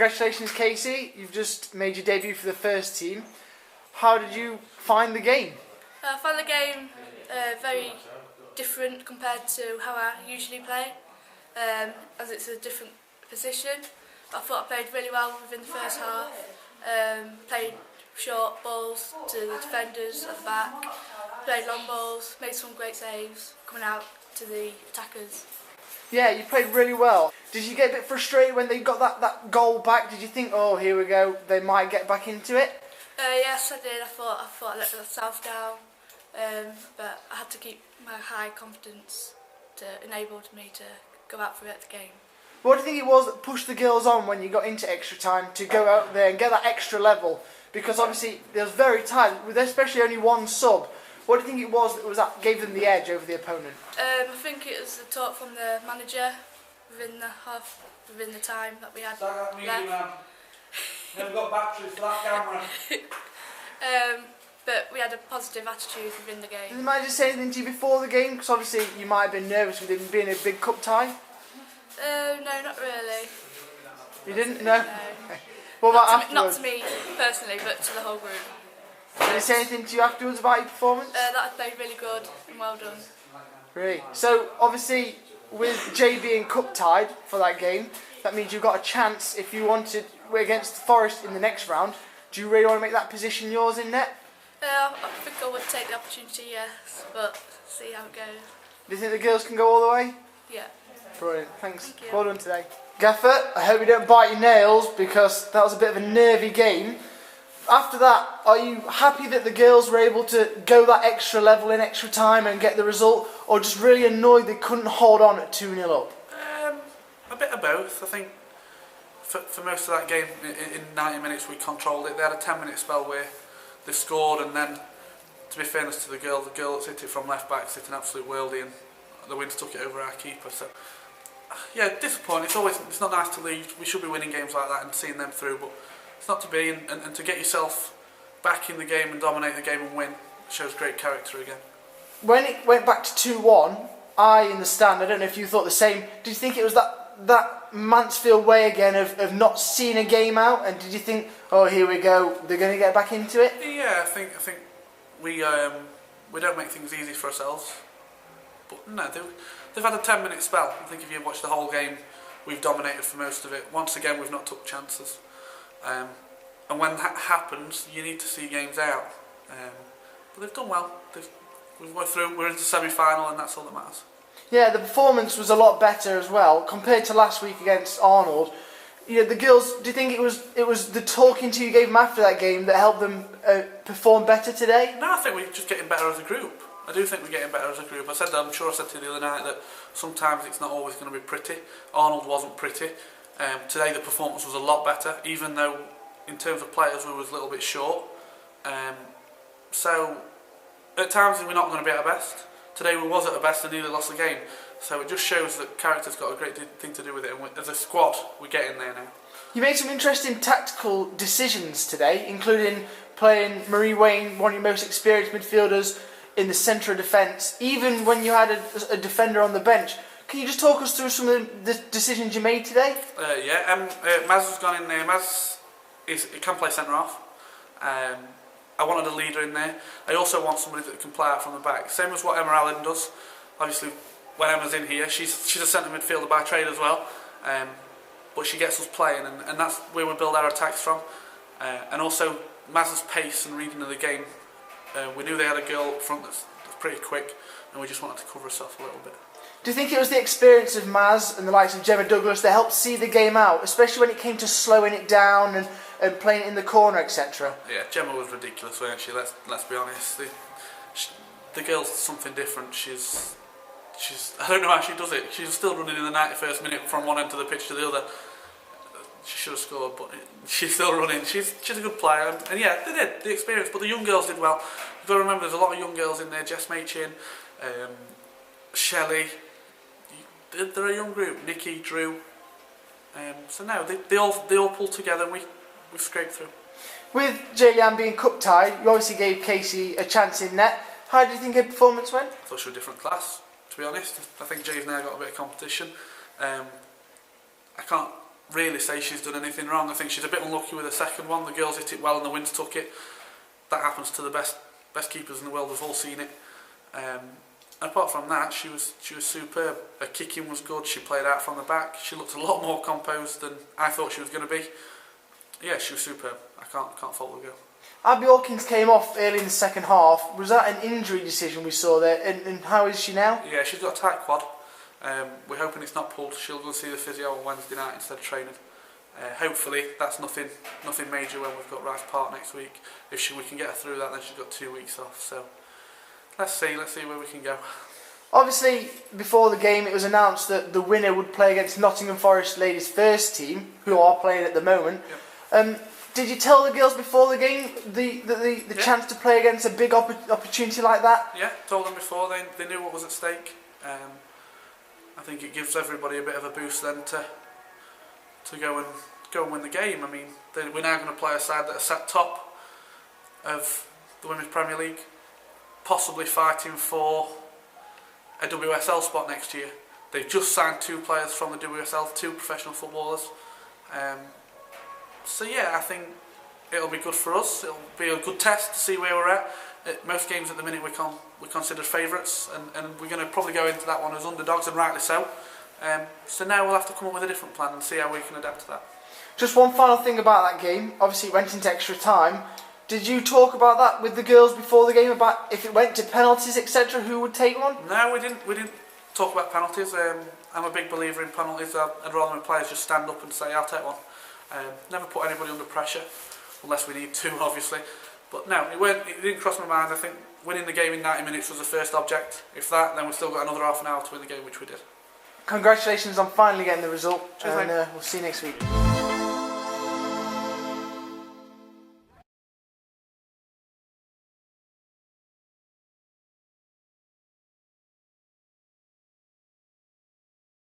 Congratulations, Casey. You've just made your debut for the first team. How did you find the game? I found the game very different compared to how I usually play, as it's a different position. I thought I played really well within the first half, played short balls to the defenders at the back, played long balls, made some great saves coming out to the attackers. Yeah, you played really well. Did you get a bit frustrated when they got that goal back? Did you think, oh, here we go, they might get back into it? Yes, I did. I thought I let myself down, but I had to keep my high confidence to enable me to go out for it the game. What do you think it was that pushed the girls on when you got into extra time to go out there and get that extra level? Because obviously they was very tight, with especially only one sub. What do you think it was that gave them the edge over the opponent? I think it was the talk from the manager within the time that we had left. Never got batteries for that camera. But we had a positive attitude within the game. Did the manager say anything to you before the game? Because obviously you might have been nervous with it being a big cup tie. No, not really. You didn't? No? No. Okay. What about afterwards? Not to me personally, but to the whole group. Did they say anything to you afterwards about your performance? That I played really good and well done. Really? So obviously with Jay being cup tied for that game, that means you've got a chance if you wanted against Forest in the next round. Do you really want to make that position yours in net? I think I would take the opportunity, yes, but see how it goes. Do you think the girls can go all the way? Yeah. Brilliant, thanks. Thank you. Well done today. Gaffer, I hope you don't bite your nails because that was a bit of a nervy game. After that, are you happy that the girls were able to go that extra level in extra time and get the result, or just really annoyed they couldn't hold on at 2-0 up? A bit of both. I think for most of that game, in 90 minutes we controlled it. They had a 10-minute spell where they scored, and then, to be fairness to the girl that's hit it from left back hit an absolute worldie, and the Winds took it over our keeper. So yeah, disappointing. It's not nice to leave. We should be winning games like that and seeing them through, but it's not to be, and to get yourself back in the game and dominate the game and win shows great character again. When it went back to 2-1, in the stand, I don't know if you thought the same, did you think it was that Mansfield way again of not seeing a game out, and did you think, oh, here we go, they're going to get back into it? Yeah, I think we don't make things easy for ourselves, but no, they've had a 10-minute spell. I think if you watch the whole game, we've dominated for most of it. Once again, we've not took chances. And when that happens, you need to see games out. But they've done well. We've went through. We're into semi-final, and that's all that matters. Yeah, the performance was a lot better as well compared to last week against Arnold. You know, the girls. Do you think it was the talking to you gave them after that game that helped them perform better today? No, I think we're just getting better as a group. I do think we're getting better as a group. I'm sure I said to you the other night that sometimes it's not always going to be pretty. Arnold wasn't pretty. Today the performance was a lot better, even though in terms of players we was a little bit short. So at times we're not going to be at our best. Today we was at our best and nearly lost the game. So it just shows that character's got a great thing to do with it, and as a squad we're getting there now. You made some interesting tactical decisions today, including playing Marie Wayne, one of your most experienced midfielders, in the centre of defence, even when you had a defender on the bench. Can you just talk us through some of the decisions you made today? Maz has gone in there. Maz he can play centre half. I wanted a leader in there. I also want somebody that can play out from the back. Same as what Emma Allen does. Obviously, when Emma's in here, she's a centre midfielder by trade as well. But she gets us playing, and that's where we build our attacks from. And also Maz's pace and reading of the game. We knew they had a girl up front that's pretty quick, and we just wanted to cover herself a little bit. Do you think it was the experience of Maz and the likes of Gemma Douglas that helped see the game out, especially when it came to slowing it down and playing it in the corner, etc.? Yeah, Gemma was ridiculous, wasn't she? Let's be honest. The girl's something different. She's I don't know how she does it. She's still running in the 91st minute from one end of the pitch to the other. She should have scored, but she's still running. She's a good player, and yeah, they did the experience. But the young girls did well. You've got to remember, there's a lot of young girls in there. Jess Machin, Shelley. They're a young group. Nikki, Drew. So no, they all pulled together, and we scraped through. With Jillian being cup tied, you obviously gave Casey a chance in net. How did you think her performance went? I thought she was a different class, to be honest. I think Jay's now got a bit of competition. I really say she's done anything wrong. I think she's a bit unlucky with the second one. The girls hit it well and the winds took it. That happens to the best keepers in the world. We've all seen it. Apart from that, she was superb. Her kicking was good. She played out from the back. She looked a lot more composed than I thought she was going to be. Yeah, she was superb. I can't fault the girl. Abby Hawkins came off early in the second half. Was that an injury decision we saw there? And how is she now? Yeah, she's got a tight quad. We're hoping it's not pulled. She'll go see the physio on Wednesday night instead of training. Hopefully that's nothing major when we've got Rice Park next week. If we can get her through that, then she's got 2 weeks off. So let's see where we can go. Obviously, before the game, it was announced that the winner would play against Nottm Forest ladies' first team, who are playing at the moment. Yep. Did you tell the girls before the game the chance to play against a big opportunity like that? Yeah, told them before. They knew what was at stake. I think it gives everybody a bit of a boost then to go and win the game. I mean, we're now going to play a side that are sat top of the Women's Premier League, possibly fighting for a WSL spot next year. They've just signed 2 players from the WSL, 2 professional footballers. So yeah, I think it'll be good for us. It'll be a good test to see where we're at. Most games at the minute we're considered favourites, and we're going to probably go into that one as underdogs, and rightly so. So now we'll have to come up with a different plan and see how we can adapt to that. Just one final thing about that game. Obviously, it went into extra time. Did you talk about that with the girls before the game, about if it went to penalties, etc., who would take one? No, we didn't talk about penalties. I'm a big believer in penalties. I'd rather when players just stand up and say, I'll take one. Never put anybody under pressure, unless we need to, obviously. But no, it didn't cross my mind. I think winning the game in 90 minutes was the first object. If that, then we've still got another half an hour to win the game, which we did. Congratulations on finally getting the result. Cheers, and we'll see you next week.